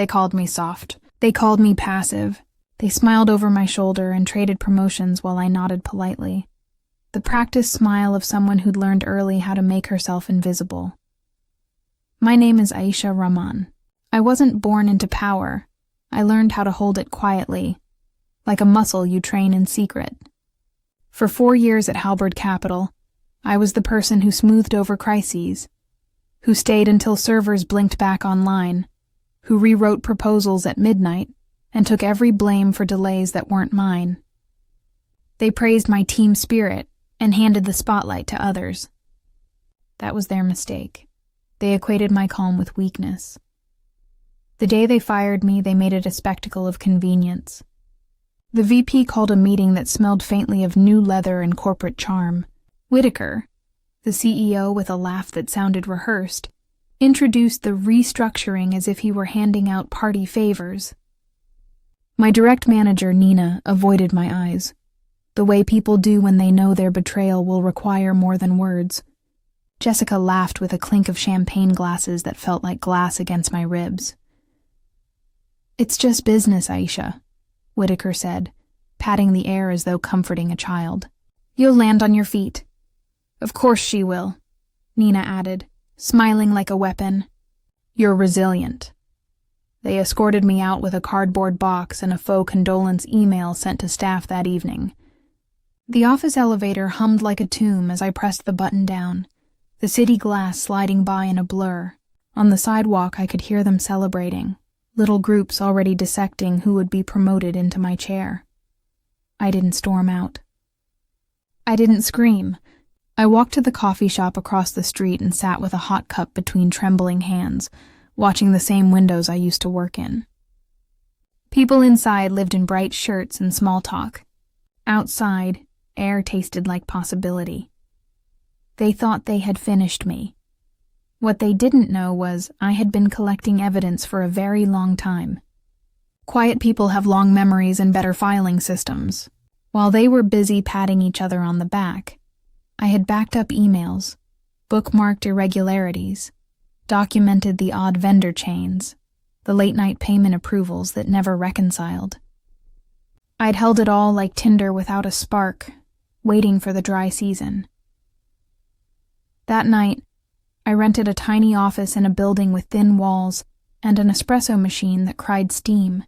They called me soft. They called me passive. They smiled over my shoulder and traded promotions while I nodded politely. The practiced smile of someone who'd learned early how to make herself invisible. My name is Aisha Rahman. I wasn't born into power. I learned how to hold it quietly, like a muscle you train in secret. For 4 years at Halberd Capital, I was the person who smoothed over crises, who stayed until servers blinked back online, who rewrote proposals at midnight and took every blame for delays that weren't mine. They praised my team spirit and handed the spotlight to others. That was their mistake. They equated my calm with weakness. The day they fired me, they made it a spectacle of convenience. The VP called a meeting that smelled faintly of new leather and corporate charm. Whitaker, the CEO with a laugh that sounded rehearsed, introduced the restructuring as if he were handing out party favors. My direct manager, Nina, avoided my eyes, the way people do when they know their betrayal will require more than words. Jessica laughed with a clink of champagne glasses that felt like glass against my ribs. "It's just business, Aisha," Whitaker said, patting the air as though comforting a child. "You'll land on your feet." "Of course she will," Nina added, smiling like a weapon. "You're resilient." They escorted me out with a cardboard box and a faux condolence email sent to staff that evening. The office elevator hummed like a tomb as I pressed the button down, the city glass sliding by in a blur. On the sidewalk I could hear them celebrating, little groups already dissecting who would be promoted into my chair. I didn't storm out. I didn't scream. I walked to the coffee shop across the street and sat with a hot cup between trembling hands, watching the same windows I used to work in. People inside lived in bright shirts and small talk. Outside, air tasted like possibility. They thought they had finished me. What they didn't know was I had been collecting evidence for a very long time. Quiet people have long memories and better filing systems. While they were busy patting each other on the back, I had backed up emails, bookmarked irregularities, documented the odd vendor chains, the late-night payment approvals that never reconciled. I'd held it all like tinder without a spark, waiting for the dry season. That night, I rented a tiny office in a building with thin walls and an espresso machine that cried steam.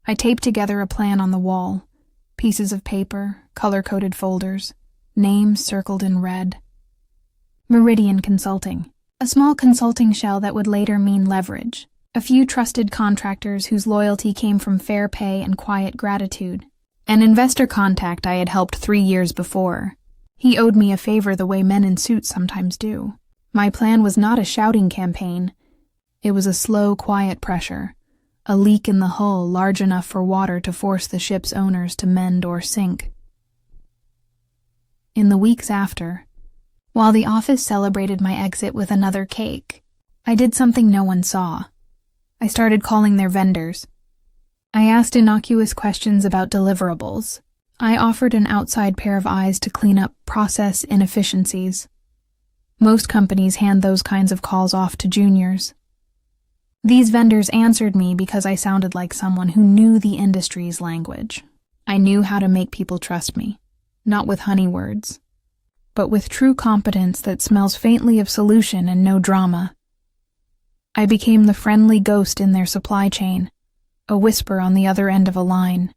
I taped together a plan on the wall, pieces of paper, color-coded folders, names circled in red. Meridian Consulting, a small consulting shell that would later mean leverage, a few trusted contractors whose loyalty came from fair pay and quiet gratitude. An investor contact I had helped 3 years before. He owed me a favor the way men in suits sometimes do. My plan was not a shouting campaign. It was a slow, quiet pressure, a leak in the hull large enough for water to force the ship's owners to mend or sink. In the weeks after, while the office celebrated my exit with another cake, I did something no one saw. I started calling their vendors. I asked innocuous questions about deliverables. I offered an outside pair of eyes to clean up process inefficiencies. Most companies hand those kinds of calls off to juniors. These vendors answered me because I sounded like someone who knew the industry's language. I knew how to make people trust me, not with honey words, but with true competence that smells faintly of solution and no drama. I became the friendly ghost in their supply chain, a whisper on the other end of a line.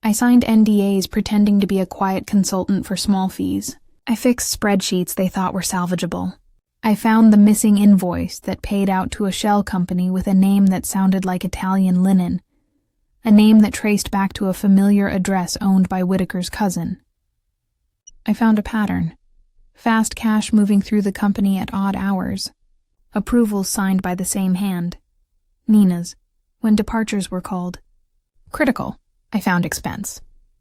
I signed NDAs pretending to be a quiet consultant for small fees. I fixed spreadsheets they thought were salvageable. I found the missing invoice that paid out to a shell company with a name that sounded like Italian linen, a name that traced back to a familiar address owned by Whitaker's cousin. I found a pattern. Fast cash moving through the company at odd hours. Approvals signed by the same hand. Nina's, when departures were called. Critical, I found expense.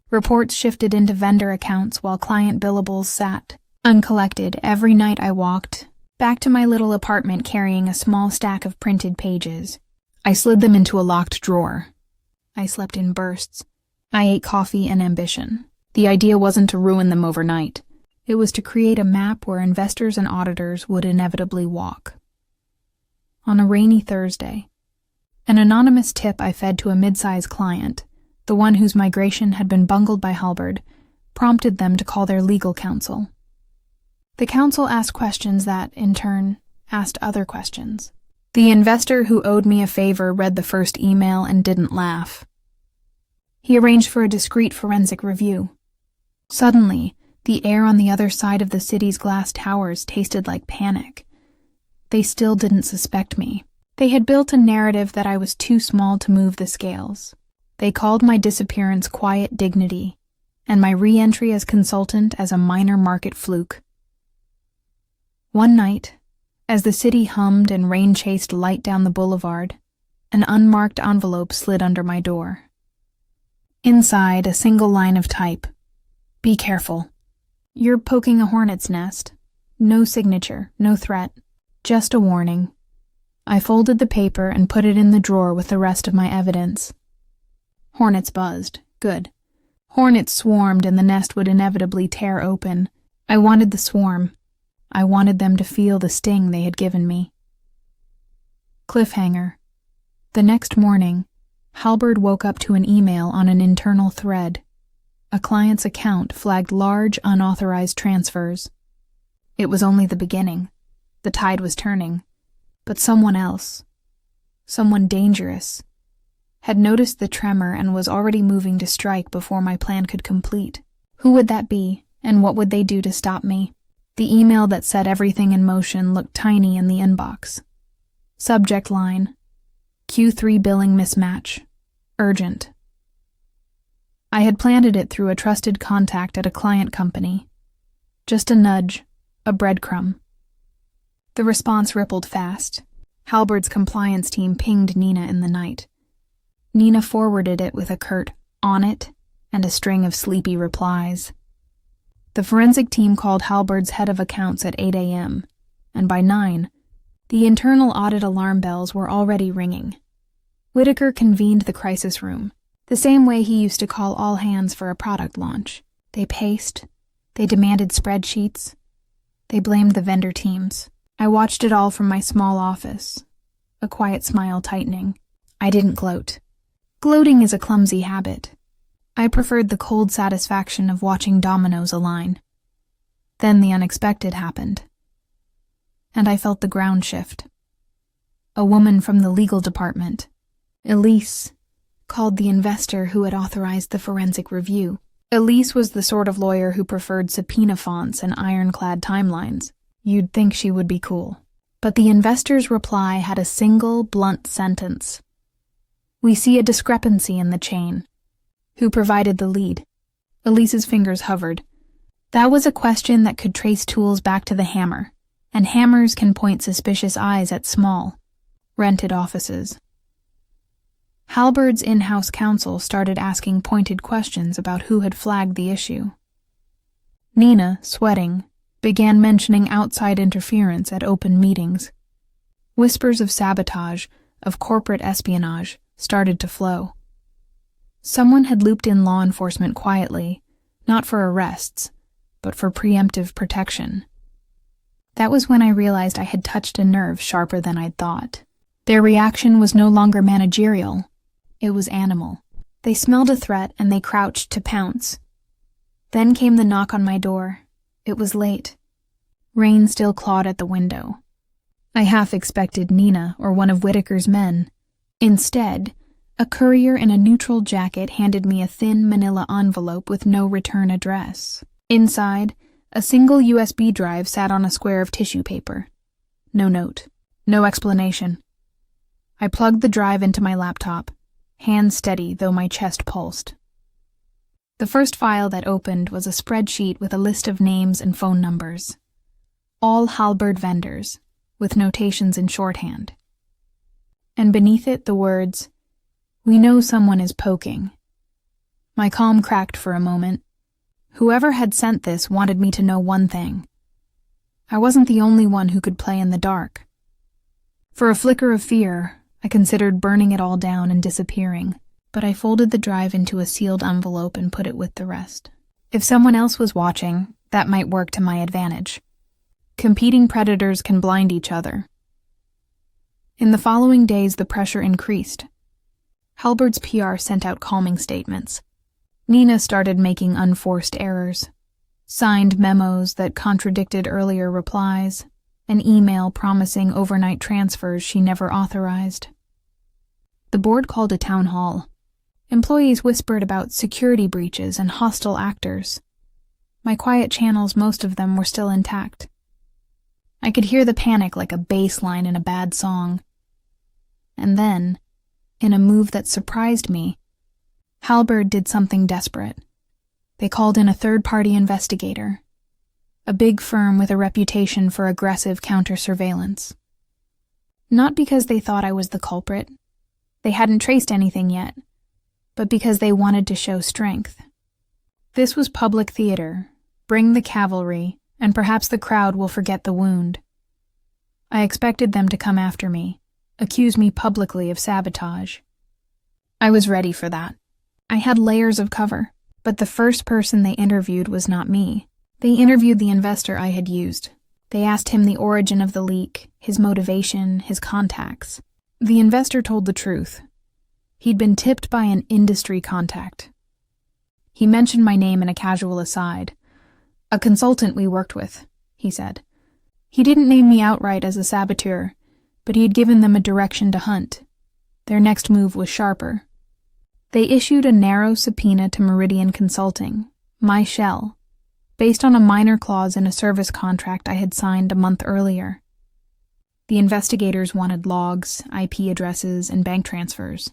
Reports shifted into vendor accounts while client billables sat, uncollected, every night I walked back to my little apartment carrying a small stack of printed pages. I slid them into a locked drawer. I slept in bursts. I ate coffee and ambition. The idea wasn't to ruin them overnight. It was to create a map where investors and auditors would inevitably walk. On a rainy Thursday, An anonymous tip I fed to a mid-sized client, the one whose migration had been bungled by Halberd, prompted them to call their legal counsel. The counsel asked questions that, in turn, asked other questions. The investor who owed me a favor read the first email and didn't laugh. He arranged for a discreet forensic review. Suddenly, the air on the other side of the city's glass towers tasted like panic. They still didn't suspect me. They had built a narrative that I was too small to move the scales. They called my disappearance quiet dignity, and my re-entry as consultant as a minor market fluke. One night, as the city hummed and rain chased light down the boulevard, an unmarked envelope slid under my door. Inside, a single line of type. Be careful. You're poking a hornet's nest. No signature, no threat, just a warning. I folded the paper and put it in the drawer with the rest of my evidence. Hornets buzzed. Good. Hornets swarmed and the nest would inevitably tear open. I wanted the swarm. I wanted them to feel the sting they had given me. Cliffhanger. The next morning, Halberd woke up to an email on an internal thread. A client's account flagged large, unauthorized transfers. It was only the beginning. The tide was turning. But someone else, someone dangerous, had noticed the tremor and was already moving to strike before my plan could complete. Who would that be, and what would they do to stop me? The email that set everything in motion looked tiny in the inbox. Subject line: Q3 billing mismatch. Urgent. I had planted it through a trusted contact at a client company. Just a nudge, a breadcrumb. The response rippled fast. Halberd's compliance team pinged Nina in the night. Nina forwarded it with a curt, "on it," and a string of sleepy replies. The forensic team called Halberd's head of accounts at 8 a.m., and by 9, the internal audit alarm bells were already ringing. Whitaker convened the crisis room, the same way he used to call all hands for a product launch. They paced, they demanded spreadsheets, they blamed the vendor teams. I watched it all from my small office, a quiet smile tightening. I didn't gloat. Gloating is a clumsy habit. I preferred the cold satisfaction of watching dominoes align. Then the unexpected happened, and I felt the ground shift. A woman from the legal department, Elise, called the investor who had authorized the forensic review. Elise was the sort of lawyer who preferred subpoena fonts and ironclad timelines. You'd think she would be cool. But the investor's reply had a single, blunt sentence. We see a discrepancy in the chain. Who provided the lead? Elise's fingers hovered. That was a question that could trace tools back to the hammer, and hammers can point suspicious eyes at small, rented offices. Halberd's in-house counsel started asking pointed questions about who had flagged the issue. Nina, sweating, began mentioning outside interference at open meetings. Whispers of sabotage, of corporate espionage, started to flow. Someone had looped in law enforcement quietly, not for arrests, but for preemptive protection. That was when I realized I had touched a nerve sharper than I'd thought. Their reaction was no longer managerial. It was animal. They smelled a threat and they crouched to pounce. Then came the knock on my door. It was late. Rain still clawed at the window. I half expected Nina or one of Whitaker's men. Instead, a courier in a neutral jacket handed me a thin manila envelope with no return address. Inside, a single USB drive sat on a square of tissue paper. No note. No explanation. I plugged the drive into my laptop, hands steady though my chest pulsed. The first file that opened was a spreadsheet with a list of names and phone numbers. All Halberd vendors, with notations in shorthand. And beneath it the words, "We know someone is poking." My calm cracked for a moment. Whoever had sent this wanted me to know one thing. I wasn't the only one who could play in the dark. For a flicker of fear, I considered burning it all down and disappearing, but I folded the drive into a sealed envelope and put it with the rest. If someone else was watching, that might work to my advantage. Competing predators can blind each other. In the following days, the pressure increased. Halbert's PR sent out calming statements. Nina started making unforced errors. Signed memos that contradicted earlier replies, an email promising overnight transfers she never authorized. The board called a town hall. Employees whispered about security breaches and hostile actors. My quiet channels, most of them, were still intact. I could hear the panic like a bass line in a bad song. And then, in a move that surprised me, Halberd did something desperate. They called in a third-party investigator, a big firm with a reputation for aggressive counter-surveillance. Not because they thought I was the culprit. They hadn't traced anything yet, but because they wanted to show strength. This was public theater. Bring the cavalry, and perhaps the crowd will forget the wound. I expected them to come after me, accuse me publicly of sabotage. I was ready for that. I had layers of cover, but the first person they interviewed was not me. They interviewed the investor I had used. They asked him the origin of the leak, his motivation, his contacts. The investor told the truth. He'd been tipped by an industry contact. He mentioned my name in a casual aside. A consultant we worked with, he said. He didn't name me outright as a saboteur, but he had given them a direction to hunt. Their next move was sharper. They issued a narrow subpoena to Meridian Consulting, my shell, based on a minor clause in a service contract I had signed a month earlier. The investigators wanted logs, IP addresses, and bank transfers.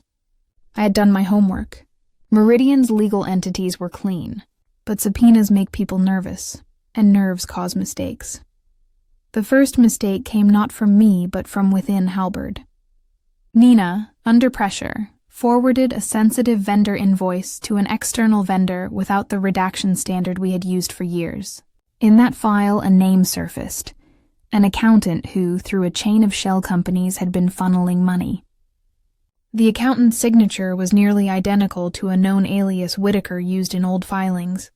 I had done my homework. Meridian's legal entities were clean, but subpoenas make people nervous, and nerves cause mistakes. The first mistake came not from me, but from within Halberd. Nina, under pressure, forwarded a sensitive vendor invoice to an external vendor without the redaction standard we had used for years. In that file, a name surfaced, an accountant who, through a chain of shell companies, had been funneling money. The accountant's signature was nearly identical to a known alias Whitaker used in old filings.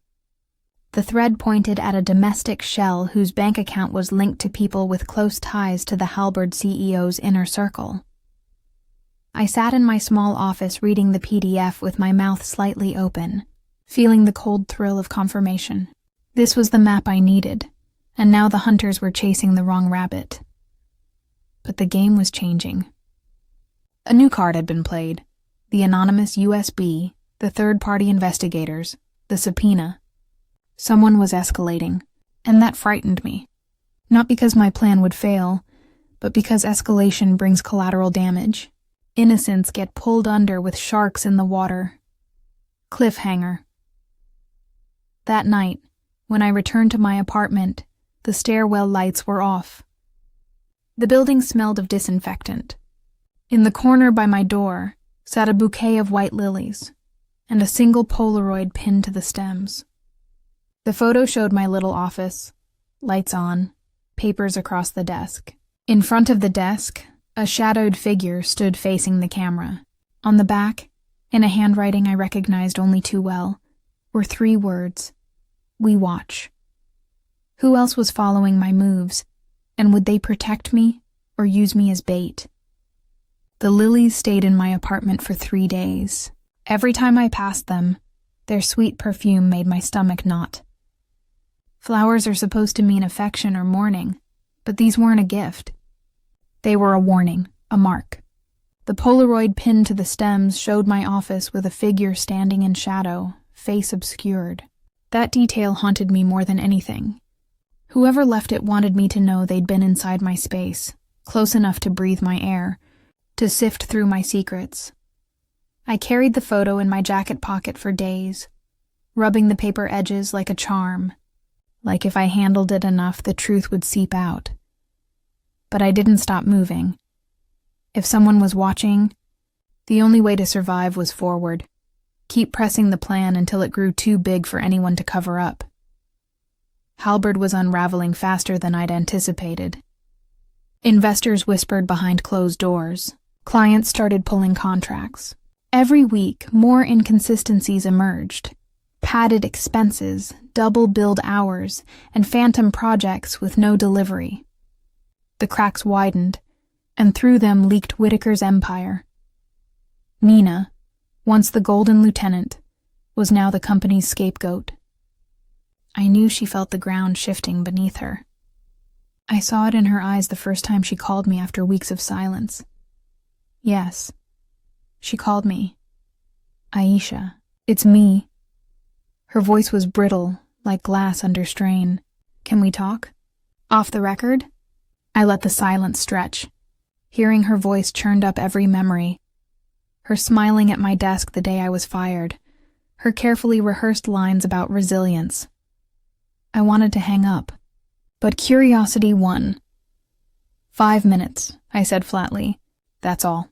The thread pointed at a domestic shell whose bank account was linked to people with close ties to the Halberd CEO's inner circle. I sat in my small office reading the PDF with my mouth slightly open, feeling the cold thrill of confirmation. This was the map I needed, and now the hunters were chasing the wrong rabbit. But the game was changing. A new card had been played. The anonymous USB, the third-party investigators, the subpoena. Someone was escalating, and that frightened me. Not because my plan would fail, but because escalation brings collateral damage. Innocents get pulled under with sharks in the water. Cliffhanger. That night, when I returned to my apartment, the stairwell lights were off. The building smelled of disinfectant. In the corner by my door sat a bouquet of white lilies, and a single Polaroid pinned to the stems. The photo showed my little office, lights on, papers across the desk. In front of the desk, a shadowed figure stood facing the camera. On the back, in a handwriting I recognized only too well, were 3 words: "We watch." Who else was following my moves, and would they protect me or use me as bait? The lilies stayed in my apartment for 3 days. Every time I passed them, their sweet perfume made my stomach knot. Flowers are supposed to mean affection or mourning, but these weren't a gift. They were a warning, a mark. The Polaroid pinned to the stems showed my office with a figure standing in shadow, face obscured. That detail haunted me more than anything. Whoever left it wanted me to know they'd been inside my space, close enough to breathe my air, to sift through my secrets. I carried the photo in my jacket pocket for days, rubbing the paper edges like a charm, like if I handled it enough the truth would seep out. But I didn't stop moving. If someone was watching, the only way to survive was forward. Keep pressing the plan until it grew too big for anyone to cover up. Halberd was unraveling faster than I'd anticipated. Investors whispered behind closed doors. Clients started pulling contracts. Every week, more inconsistencies emerged. Padded expenses, double-billed hours, and phantom projects with no delivery. The cracks widened, and through them leaked Whitaker's empire. Nina, once the golden lieutenant, was now the company's scapegoat. I knew she felt the ground shifting beneath her. I saw it in her eyes the first time she called me after weeks of silence. Yes, she called me. Aisha, it's me. Her voice was brittle, like glass under strain. Can we talk? Off the record? I let the silence stretch. Hearing her voice churned up every memory. Her smiling at my desk the day I was fired. Her carefully rehearsed lines about resilience. I wanted to hang up, but curiosity won. 5 minutes, I said flatly. That's all.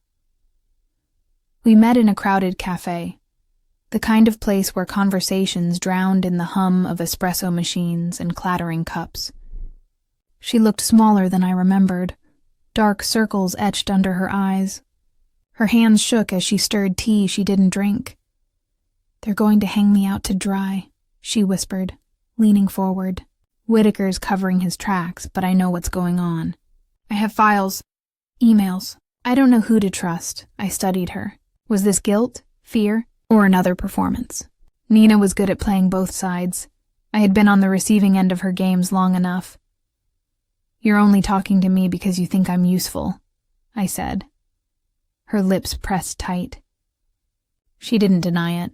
We met in a crowded cafe, the kind of place where conversations drowned in the hum of espresso machines and clattering cups. She looked smaller than I remembered, dark circles etched under her eyes. Her hands shook as she stirred tea she didn't drink. They're going to hang me out to dry, she whispered, leaning forward. Whitaker's covering his tracks, but I know what's going on. I have files, emails. I don't know who to trust. I studied her. Was this guilt, fear, or another performance? Nina was good at playing both sides. I had been on the receiving end of her games long enough. You're only talking to me because you think I'm useful, I said. Her lips pressed tight. She didn't deny it.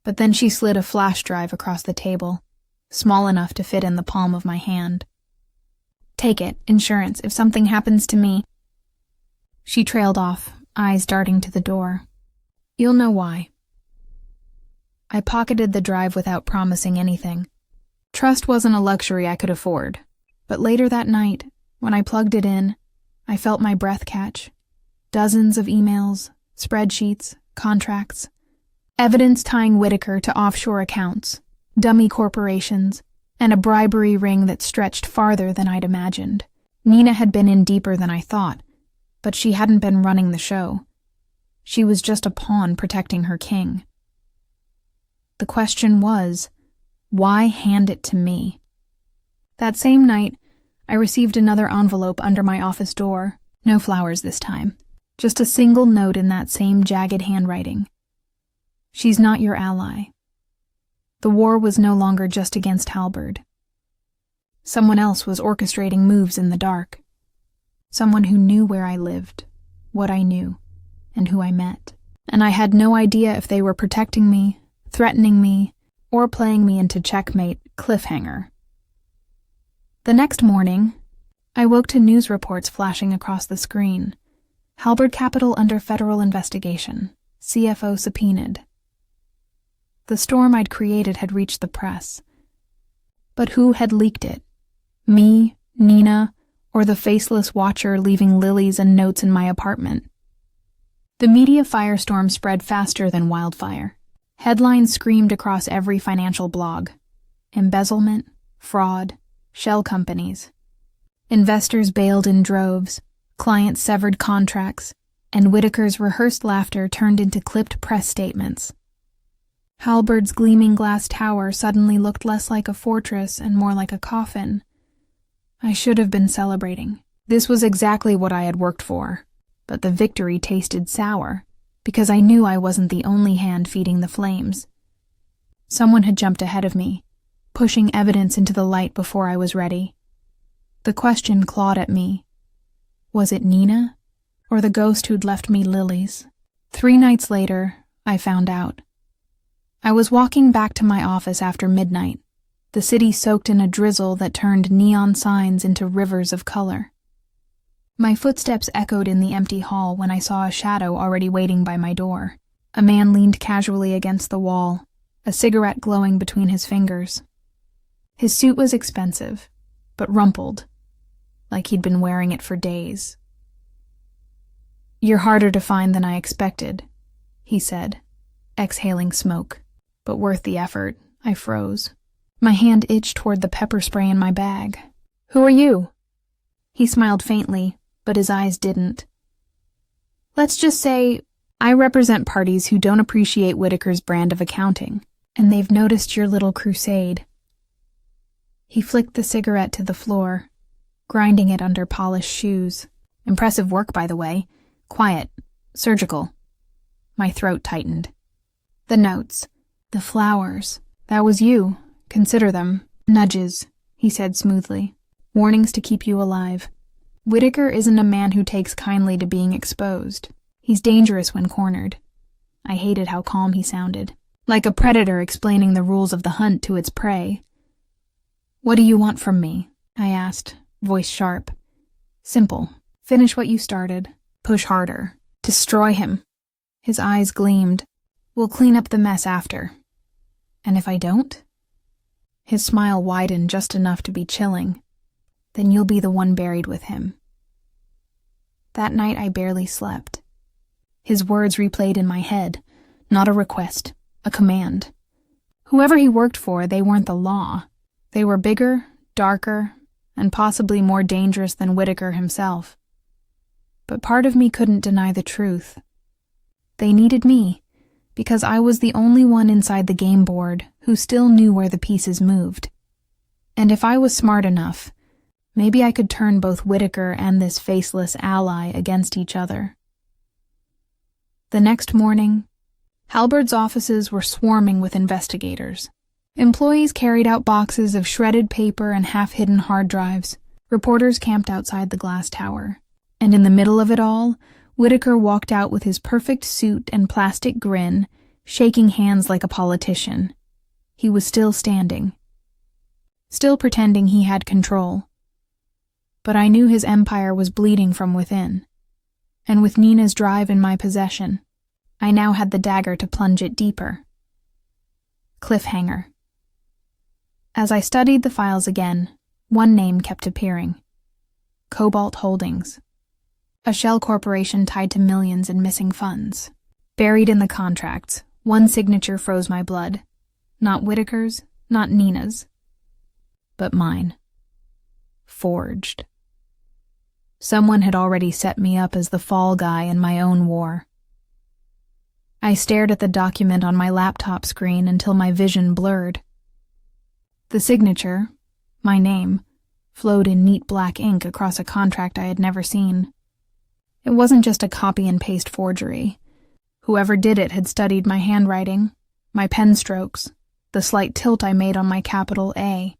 But then she slid a flash drive across the table, small enough to fit in the palm of my hand. Take it, insurance, if something happens to me. She trailed off, eyes darting to the door. You'll know why. I pocketed the drive without promising anything. Trust wasn't a luxury I could afford, but later that night, when I plugged it in, I felt my breath catch. Dozens of emails, spreadsheets, contracts, evidence tying Whitaker to offshore accounts, dummy corporations, and a bribery ring that stretched farther than I'd imagined. Nina had been in deeper than I thought, but she hadn't been running the show. She was just a pawn protecting her king. The question was, why hand it to me? That same night, I received another envelope under my office door. No flowers this time. Just a single note in that same jagged handwriting. She's not your ally. The war was no longer just against Halberd. Someone else was orchestrating moves in the dark. Someone who knew where I lived, what I knew, and who I met. And I had no idea if they were protecting me, threatening me, or playing me into checkmate cliffhanger. The next morning, I woke to news reports flashing across the screen. Halberd Capital under federal investigation. CFO subpoenaed. The storm I'd created had reached the press. But who had leaked it? Me, Nina, or the faceless watcher leaving lilies and notes in my apartment? The media firestorm spread faster than wildfire. Headlines screamed across every financial blog. Embezzlement, fraud, shell companies. Investors bailed in droves, clients severed contracts, and Whitaker's rehearsed laughter turned into clipped press statements. Halberd's gleaming glass tower suddenly looked less like a fortress and more like a coffin. I should have been celebrating. This was exactly what I had worked for, but the victory tasted sour, because I knew I wasn't the only hand feeding the flames. Someone had jumped ahead of me, pushing evidence into the light before I was ready. The question clawed at me. Was it Nina, or the ghost who'd left me lilies? 3 nights later, I found out. I was walking back to my office after midnight, the city soaked in a drizzle that turned neon signs into rivers of color. My footsteps echoed in the empty hall when I saw a shadow already waiting by my door. A man leaned casually against the wall, a cigarette glowing between his fingers. His suit was expensive, but rumpled, like he'd been wearing it for days. "You're harder to find than I expected," he said, exhaling smoke. But worth the effort. I froze. My hand itched toward the pepper spray in my bag. "Who are you?" He smiled faintly, but his eyes didn't. "Let's just say I represent parties who don't appreciate Whitaker's brand of accounting, and they've noticed your little crusade." He flicked the cigarette to the floor, grinding it under polished shoes. Impressive work, by the way. Quiet. Surgical. My throat tightened. The notes. The flowers. That was you. Consider them. Nudges, he said smoothly. Warnings to keep you alive. Whitaker isn't a man who takes kindly to being exposed. He's dangerous when cornered. I hated how calm he sounded. Like a predator explaining the rules of the hunt to its prey. What do you want from me? I asked, voice sharp. Simple. Finish what you started. Push harder. Destroy him. His eyes gleamed. We'll clean up the mess after. And if I don't? His smile widened just enough to be chilling. Then you'll be the one buried with him. That night I barely slept. His words replayed in my head. Not a request, a command. Whoever he worked for, they weren't the law. They were bigger, darker, and possibly more dangerous than Whitaker himself. But part of me couldn't deny the truth. They needed me, because I was the only one inside the game board who still knew where the pieces moved. And if I was smart enough, maybe I could turn both Whitaker and this faceless ally against each other. The next morning, Halberd's offices were swarming with investigators. Employees carried out boxes of shredded paper and half-hidden hard drives. Reporters camped outside the glass tower. And in the middle of it all, Whitaker walked out with his perfect suit and plastic grin, shaking hands like a politician. He was still standing. Still pretending he had control. But I knew his empire was bleeding from within. And with Nina's drive in my possession, I now had the dagger to plunge it deeper. Cliffhanger. As I studied the files again, one name kept appearing. Cobalt Holdings. A shell corporation tied to millions in missing funds. Buried in the contracts, one signature froze my blood. Not Whitaker's, not Nina's. But mine. Forged. Someone had already set me up as the fall guy in my own war. I stared at the document on my laptop screen until my vision blurred. The signature, my name, flowed in neat black ink across a contract I had never seen. It wasn't just a copy and paste forgery. Whoever did it had studied my handwriting, my pen strokes, the slight tilt I made on my capital A.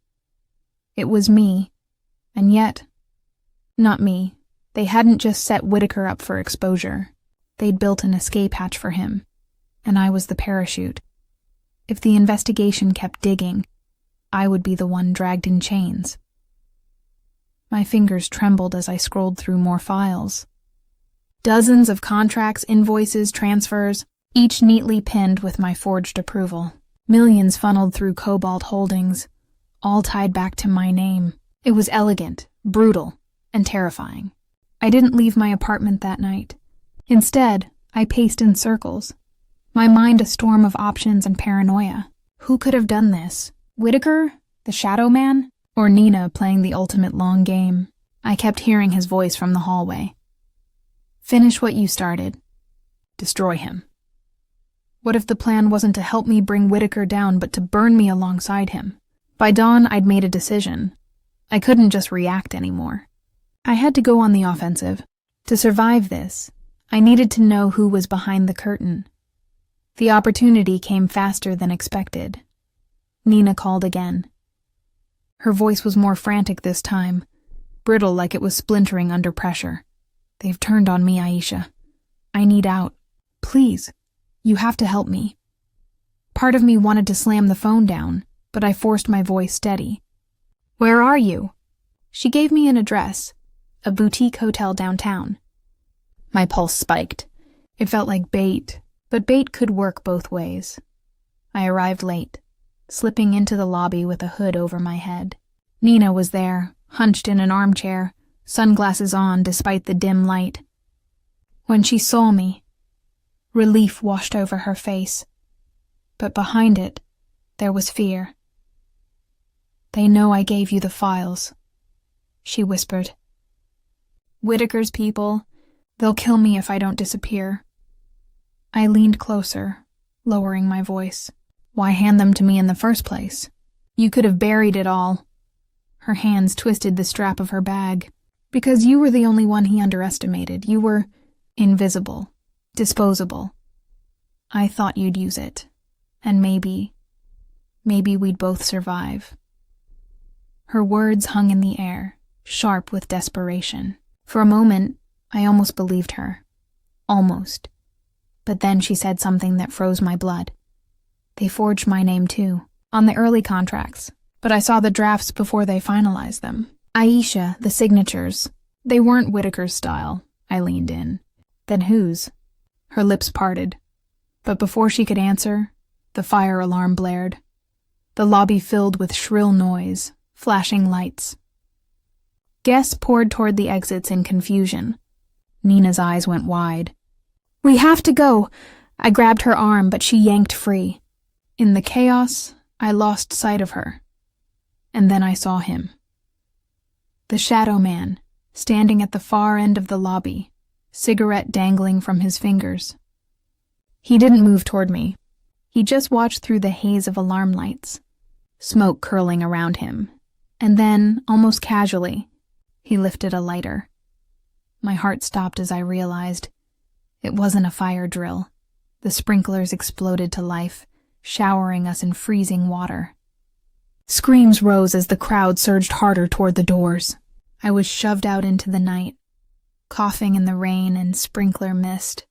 It was me, and yet, not me. They hadn't just set Whitaker up for exposure. They'd built an escape hatch for him, and I was the parachute. If the investigation kept digging, I would be the one dragged in chains. My fingers trembled as I scrolled through more files. Dozens of contracts, invoices, transfers, each neatly pinned with my forged approval. Millions funneled through Cobalt Holdings, all tied back to my name. It was elegant, brutal, and terrifying. I didn't leave my apartment that night. Instead, I paced in circles, my mind a storm of options and paranoia. Who could have done this? Whitaker, the Shadow Man, or Nina playing the ultimate long game? I kept hearing his voice from the hallway. Finish what you started. Destroy him. What if the plan wasn't to help me bring Whitaker down, but to burn me alongside him? By dawn, I'd made a decision. I couldn't just react anymore. I had to go on the offensive. To survive this, I needed to know who was behind the curtain. The opportunity came faster than expected. Nina called again. Her voice was more frantic this time, brittle like it was splintering under pressure. They've turned on me, Aisha. I need out. Please, you have to help me. Part of me wanted to slam the phone down, but I forced my voice steady. Where are you? She gave me an address, a boutique hotel downtown. My pulse spiked. It felt like bait, but bait could work both ways. I arrived late, slipping into the lobby with a hood over my head. Nina was there, hunched in an armchair, sunglasses on despite the dim light. When she saw me, relief washed over her face, but behind it, there was fear. They know I gave you the files, she whispered. Whitaker's people, they'll kill me if I don't disappear. I leaned closer, lowering my voice. Why hand them to me in the first place? You could have buried it all. Her hands twisted the strap of her bag. Because you were the only one he underestimated. You were invisible, disposable. I thought you'd use it. And maybe we'd both survive. Her words hung in the air, sharp with desperation. For a moment, I almost believed her. Almost. But then she said something that froze my blood. They forged my name too, on the early contracts, but I saw the drafts before they finalized them. Aisha, the signatures. They weren't Whitaker's style. I leaned in. Then whose? Her lips parted. But before she could answer, the fire alarm blared. The lobby filled with shrill noise, flashing lights. Guests poured toward the exits in confusion. Nina's eyes went wide. "We have to go!" I grabbed her arm, but she yanked free. In the chaos, I lost sight of her. And then I saw him. The shadow man, standing at the far end of the lobby, cigarette dangling from his fingers. He didn't move toward me. He just watched through the haze of alarm lights, smoke curling around him. And then, almost casually, he lifted a lighter. My heart stopped as I realized it wasn't a fire drill. The sprinklers exploded to life, showering us in freezing water. Screams rose as the crowd surged harder toward the doors. I was shoved out into the night, coughing in the rain and sprinkler mist,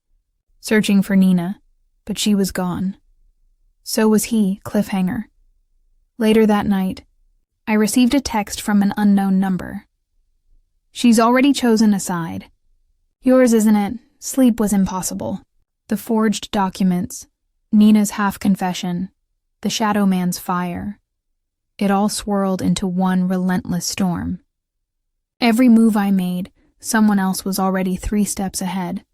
searching for Nina, but she was gone. So was he, cliffhanger. Later that night, I received a text from an unknown number. "She's already chosen a side. Yours, isn't it? Sleep was impossible." The forged documents, Nina's half-confession, the shadow man's fire. It all swirled into one relentless storm. Every move I made, someone else was already 3 steps ahead.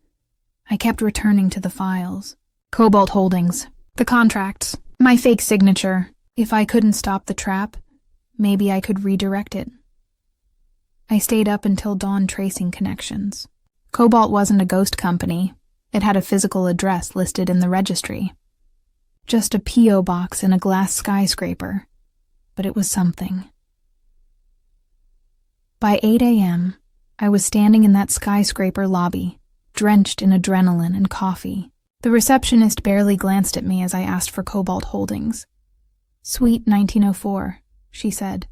I kept returning to the files. Cobalt Holdings, the contracts, my fake signature. If I couldn't stop the trap, maybe I could redirect it. I stayed up until dawn tracing connections. Cobalt wasn't a ghost company. It had a physical address listed in the registry. Just a P.O. box in a glass skyscraper. But it was something. By 8 a.m., I was standing in that skyscraper lobby, drenched in adrenaline and coffee. The receptionist barely glanced at me as I asked for Cobalt Holdings. "Suite 1904, she said.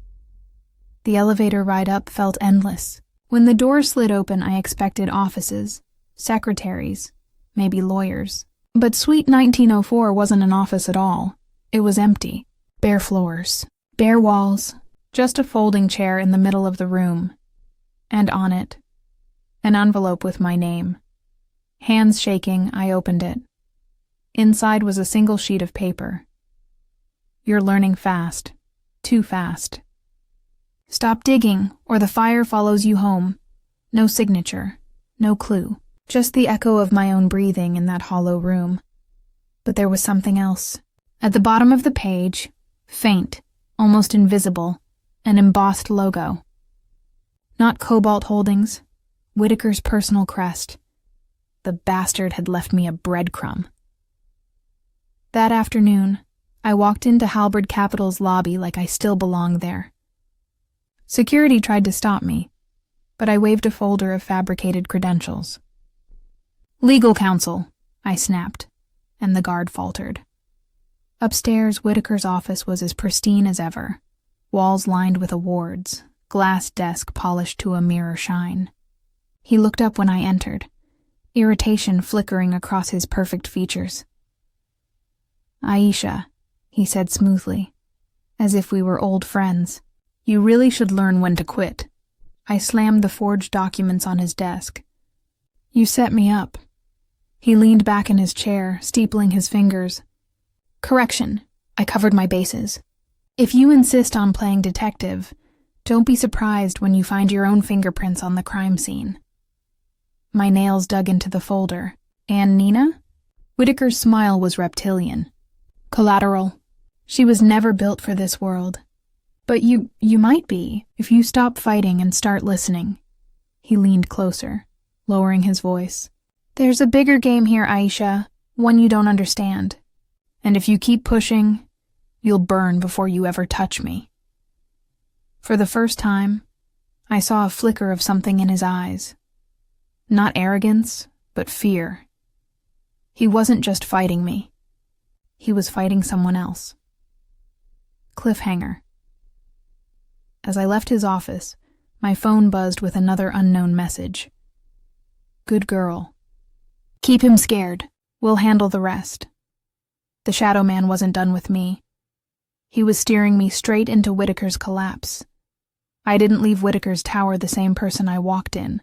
The elevator ride up felt endless. When the door slid open, I expected offices, secretaries, maybe lawyers. But Suite 1904 wasn't an office at all. It was empty. Bare floors, bare walls, just a folding chair in the middle of the room. And on it, an envelope with my name. Hands shaking, I opened it. Inside was a single sheet of paper. "You're learning fast. Too fast. Stop digging, or the fire follows you home." No signature, no clue, just the echo of my own breathing in that hollow room. But there was something else. At the bottom of the page, faint, almost invisible, an embossed logo. Not Cobalt Holdings, Whitaker's personal crest. The bastard had left me a breadcrumb. That afternoon, I walked into Halberd Capital's lobby like I still belonged there. Security tried to stop me, but I waved a folder of fabricated credentials. "Legal counsel," I snapped, and the guard faltered. Upstairs, Whitaker's office was as pristine as ever, walls lined with awards, glass desk polished to a mirror shine. He looked up when I entered, irritation flickering across his perfect features. "Aisha," he said smoothly, as if we were old friends. "You really should learn when to quit." I slammed the forged documents on his desk. "You set me up." He leaned back in his chair, steepling his fingers. "Correction, I covered my bases. If you insist on playing detective, don't be surprised when you find your own fingerprints on the crime scene." My nails dug into the folder. "And Nina?" Whitaker's smile was reptilian. "Collateral. She was never built for this world. But you might be, if you stop fighting and start listening." He leaned closer, lowering his voice. "There's a bigger game here, Aisha, one you don't understand. And if you keep pushing, you'll burn before you ever touch me." For the first time, I saw a flicker of something in his eyes. Not arrogance, but fear. He wasn't just fighting me. He was fighting someone else. Cliffhanger. As I left his office, my phone buzzed with another unknown message. Good girl. Keep him scared. We'll handle the rest. The shadow man wasn't done with me. He was steering me straight into Whitaker's collapse. I didn't leave Whitaker's tower the same person I walked in.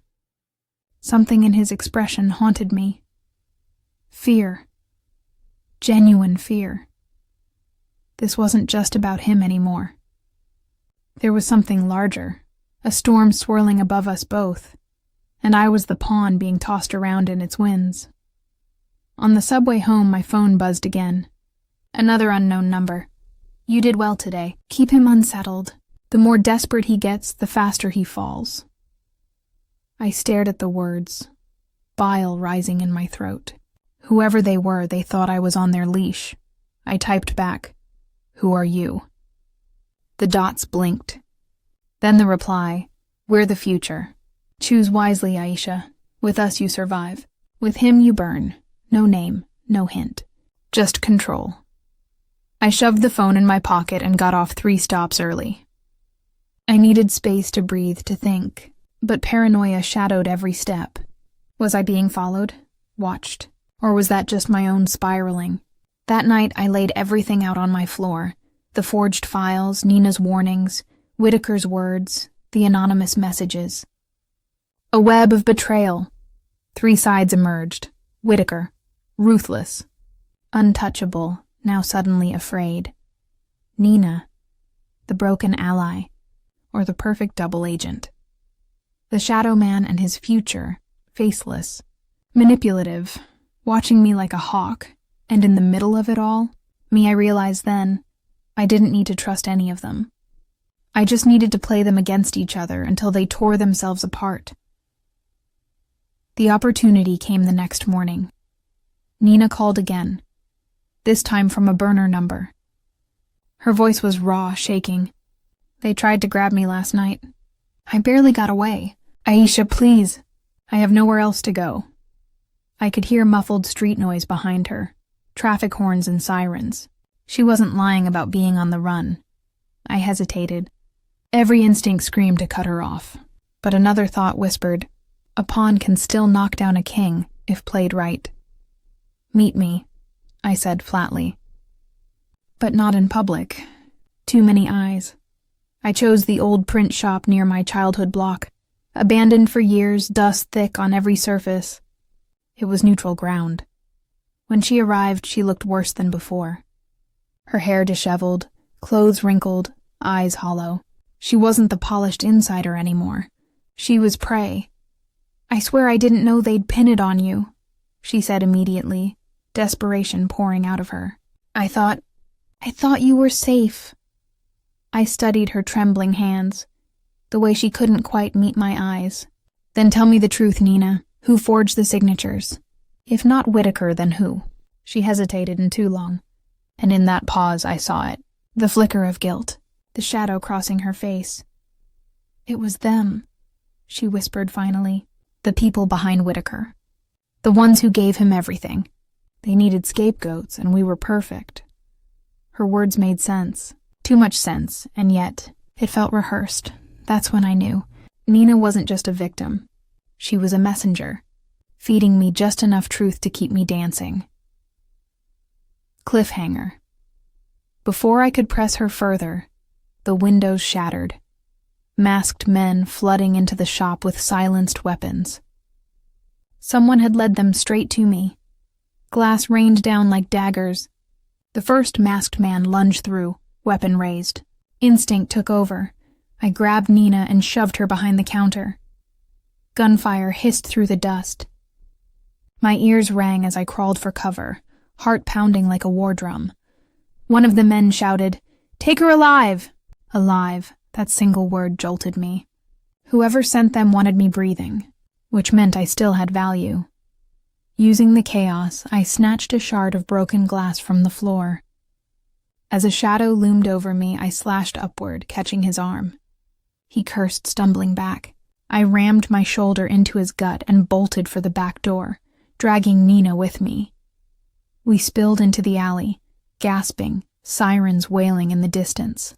Something in his expression haunted me. Fear. Genuine fear. This wasn't just about him anymore. There was something larger, a storm swirling above us both, and I was the pawn being tossed around in its winds. On the subway home, my phone buzzed again. Another unknown number. You did well today. Keep him unsettled. The more desperate he gets, the faster he falls. I stared at the words, bile rising in my throat. Whoever they were, they thought I was on their leash. I typed back, "Who are you?" The dots blinked. Then the reply, "We're the future. Choose wisely, Aisha. With us you survive. With him you burn. No name, no hint. Just control." I shoved the phone in my pocket and got off 3 stops early. I needed space to breathe, to think, but paranoia shadowed every step. Was I being followed? Watched? Or was that just my own spiraling? That night I laid everything out on my floor. The forged files, Nina's warnings, Whitaker's words, the anonymous messages. A web of betrayal. 3 sides emerged. Whitaker. Ruthless. Untouchable, now suddenly afraid. Nina. The broken ally. Or the perfect double agent. The shadow man and his future. Faceless. Manipulative. Watching me like a hawk. And in the middle of it all, I realized then, I didn't need to trust any of them. I just needed to play them against each other until they tore themselves apart. The opportunity came the next morning. Nina called again, this time from a burner number. Her voice was raw, shaking. They tried to grab me last night. I barely got away. Aisha, please. I have nowhere else to go. I could hear muffled street noise behind her, traffic horns and sirens. She wasn't lying about being on the run. I hesitated. Every instinct screamed to cut her off. But another thought whispered, a pawn can still knock down a king if played right. Meet me, I said flatly. But not in public. Too many eyes. I chose the old print shop near my childhood block, abandoned for years, dust thick on every surface. It was neutral ground. When she arrived, she looked worse than before. Her hair disheveled, clothes wrinkled, eyes hollow. She wasn't the polished insider anymore. She was prey. I swear I didn't know they'd pin it on you, she said immediately, desperation pouring out of her. I thought you were safe. I studied her trembling hands, the way she couldn't quite meet my eyes. Then tell me the truth, Nina. Who forged the signatures? If not Whitaker, then who? She hesitated in too long, and in that pause I saw it, the flicker of guilt, the shadow crossing her face. It was them, she whispered finally, the people behind Whitaker. The ones who gave him everything. They needed scapegoats, and we were perfect. Her words made sense, too much sense, and yet it felt rehearsed. That's when I knew. Nina wasn't just a victim. She was a messenger, feeding me just enough truth to keep me dancing. Cliffhanger. Before I could press her further, the windows shattered, masked men flooding into the shop with silenced weapons. Someone had led them straight to me. Glass rained down like daggers. The first masked man lunged through, weapon raised. Instinct took over. I grabbed Nina and shoved her behind the counter. Gunfire hissed through the dust. My ears rang as I crawled for cover, heart pounding like a war drum. One of the men shouted, "Take her alive!" Alive, that single word jolted me. Whoever sent them wanted me breathing, which meant I still had value. Using the chaos, I snatched a shard of broken glass from the floor. As a shadow loomed over me, I slashed upward, catching his arm. he cursed, stumbling back. I rammed my shoulder into his gut and bolted for the back door, dragging Nina with me. We spilled into the alley, gasping, sirens wailing in the distance.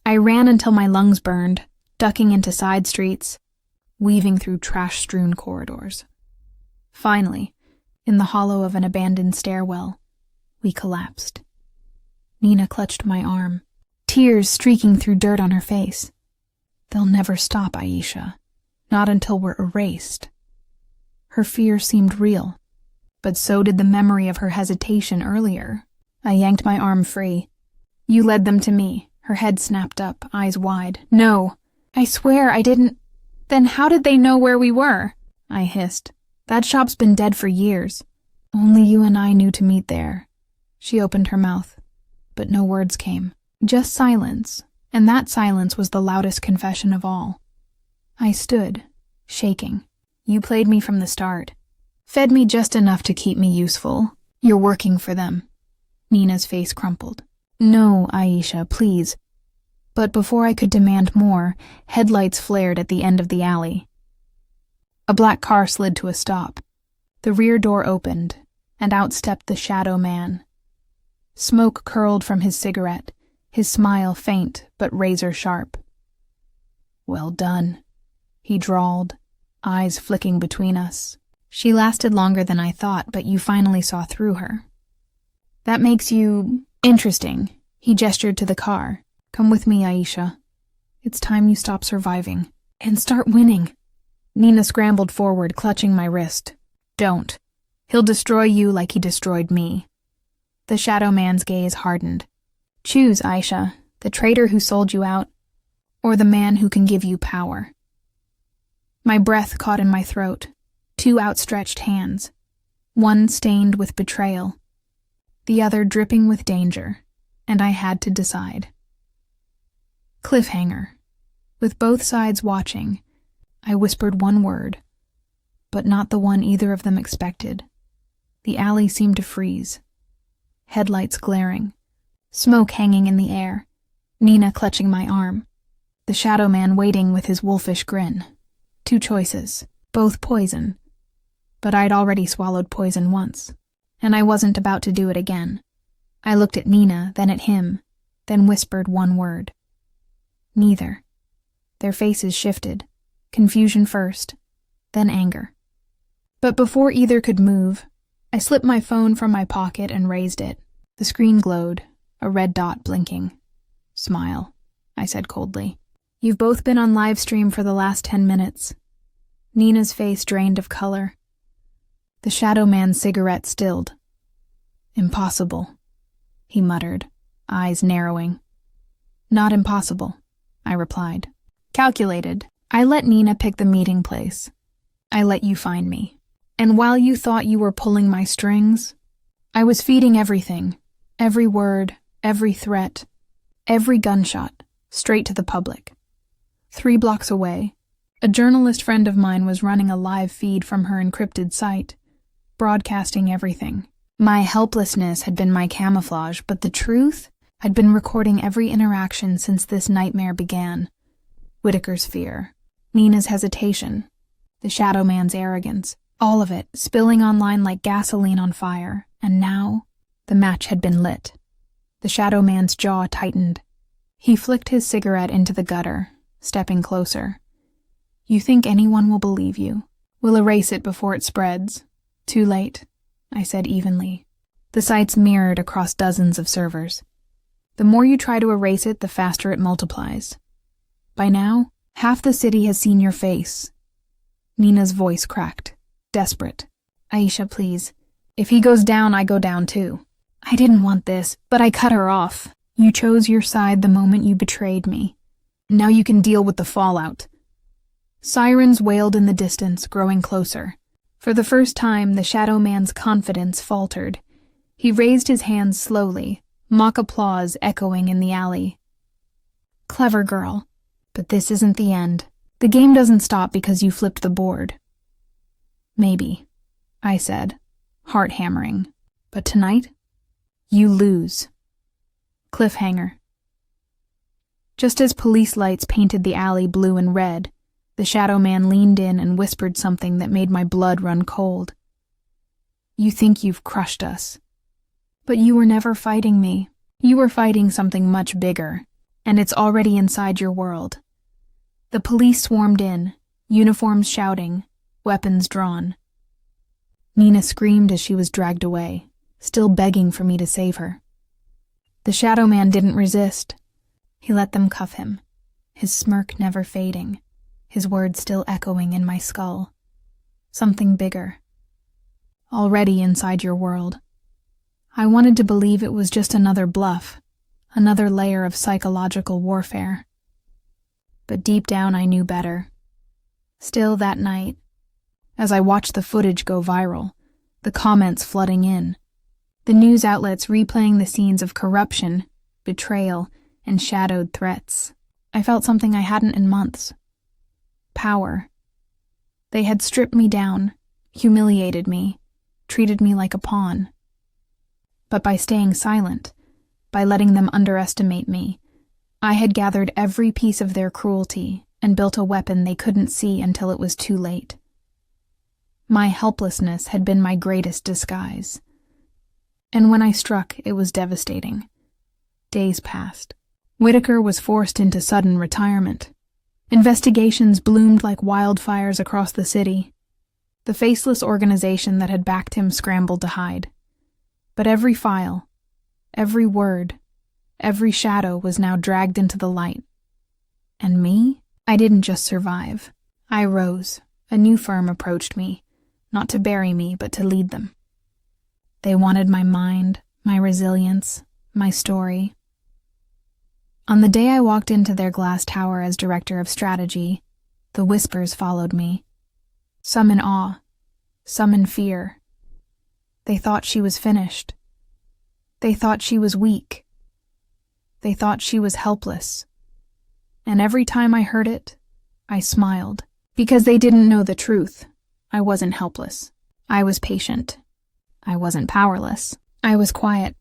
I ran until my lungs burned, ducking into side streets, weaving through trash-strewn corridors. Finally, in the hollow of an abandoned stairwell, we collapsed. Nina clutched my arm, tears streaking through dirt on her face. They'll never stop, Aisha. Not until we're erased. Her fear seemed real, but so did the memory of her hesitation earlier. I yanked my arm free. You led them to me. Her head snapped up, eyes wide. No, I swear I didn't. Then how did they know where we were? I hissed. That shop's been dead for years. Only you and I knew to meet there. She opened her mouth, but no words came. Just silence, and that silence was the loudest confession of all. I stood, shaking. You played me from the start. Fed me just enough to keep me useful. You're working for them. Nina's face crumpled. No, Aisha, please. But before I could demand more, headlights flared at the end of the alley. A black car slid to a stop. The rear door opened, and out stepped the shadow man. Smoke curled from his cigarette, his smile faint but razor-sharp. Well done, he drawled, eyes flicking between us. She lasted longer than I thought, but you finally saw through her. That makes you interesting. He gestured to the car. Come with me, Aisha. It's time you stop surviving and start winning. Nina scrambled forward, clutching my wrist. Don't. He'll destroy you like he destroyed me. The shadow man's gaze hardened. Choose, Aisha, the traitor who sold you out, or the man who can give you power. My breath caught in my throat, two outstretched hands, one stained with betrayal, the other dripping with danger, and I had to decide. Cliffhanger. With both sides watching, I whispered one word, but not the one either of them expected. The alley seemed to freeze. Headlights glaring, smoke hanging in the air, Nina clutching my arm, the shadow man waiting with his wolfish grin. Two choices, both poison. But I'd already swallowed poison once, and I wasn't about to do it again. I looked at Nina, then at him, then whispered one word. Neither. Their faces shifted, confusion first, then anger. But before either could move, I slipped my phone from my pocket and raised it. The screen glowed, a red dot blinking. Smile, I said coldly. You've both been on live stream for the last 10 minutes. Nina's face drained of color. The shadow man's cigarette stilled. Impossible, he muttered, eyes narrowing. Not impossible, I replied. Calculated. I let Nina pick the meeting place. I let you find me. And while you thought you were pulling my strings, I was feeding everything, every word, every threat, every gunshot, straight to the public. 3 blocks away, a journalist friend of mine was running a live feed from her encrypted site, broadcasting everything. My helplessness had been my camouflage, but the truth had been recording every interaction since this nightmare began. Whitaker's fear, Nina's hesitation, the shadow man's arrogance, all of it spilling online like gasoline on fire, and now the match had been lit. The shadow man's jaw tightened. He flicked his cigarette into the gutter, stepping closer. You think anyone will believe you? We'll erase it before it spreads. Too late, I said evenly. The sights mirrored across dozens of servers. The more you try to erase it, the faster it multiplies. By now, half the city has seen your face. Nina's voice cracked, desperate. Aisha, please. If he goes down, I go down too. I didn't want this, but I cut her off. You chose your side the moment you betrayed me. Now you can deal with the fallout. Sirens wailed in the distance, growing closer. For the first time, the shadow man's confidence faltered. He raised his hands slowly, mock applause echoing in the alley. Clever girl. But this isn't the end. The game doesn't stop because you flipped the board. Maybe, I said, heart hammering. But tonight, you lose. Cliffhanger. Just as police lights painted the alley blue and red, the shadow man leaned in and whispered something that made my blood run cold. "You think you've crushed us. But you were never fighting me. You were fighting something much bigger, and it's already inside your world." The police swarmed in, uniforms shouting, weapons drawn. Nina screamed as she was dragged away, still begging for me to save her. The shadow man didn't resist. He let them cuff him, his smirk never fading, his words still echoing in my skull. Something bigger. Already inside your world. I wanted to believe it was just another bluff, another layer of psychological warfare. But deep down I knew better. Still that night, as I watched the footage go viral, the comments flooding in, the news outlets replaying the scenes of corruption, betrayal, and shadowed threats, I felt something I hadn't in months. Power. They had stripped me down, humiliated me, treated me like a pawn. But by staying silent, by letting them underestimate me, I had gathered every piece of their cruelty and built a weapon they couldn't see until it was too late. My helplessness had been my greatest disguise. And when I struck, it was devastating. Days passed. Whitaker was forced into sudden retirement. Investigations bloomed like wildfires across the city. The faceless organization that had backed him scrambled to hide. But every file, every word, every shadow was now dragged into the light. And me? I didn't just survive. I rose. A new firm approached me, not to bury me, but to lead them. They wanted my mind, my resilience, my story. On the day I walked into their glass tower as director of strategy, the whispers followed me. Some in awe, some in fear. They thought she was finished. They thought she was weak. They thought she was helpless. And every time I heard it, I smiled. Because they didn't know the truth. I wasn't helpless. I was patient. I wasn't powerless. I was quiet.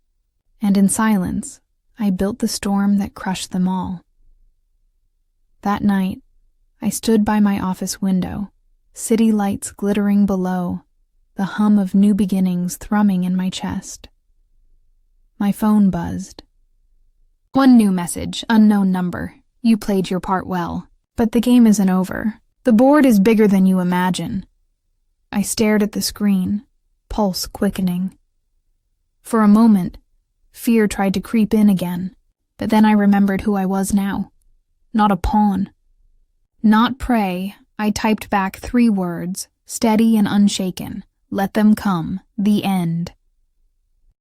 And in silence, I built the storm that crushed them all. That night, I stood by my office window, city lights glittering below, the hum of new beginnings thrumming in my chest. My phone buzzed. "One new message, unknown number. You played your part well. But the game isn't over. The board is bigger than you imagine." I stared at the screen, pulse quickening. For a moment, fear tried to creep in again, but then I remembered who I was now. Not a pawn. Not prey. I typed back 3 words, steady and unshaken. Let them come. The end.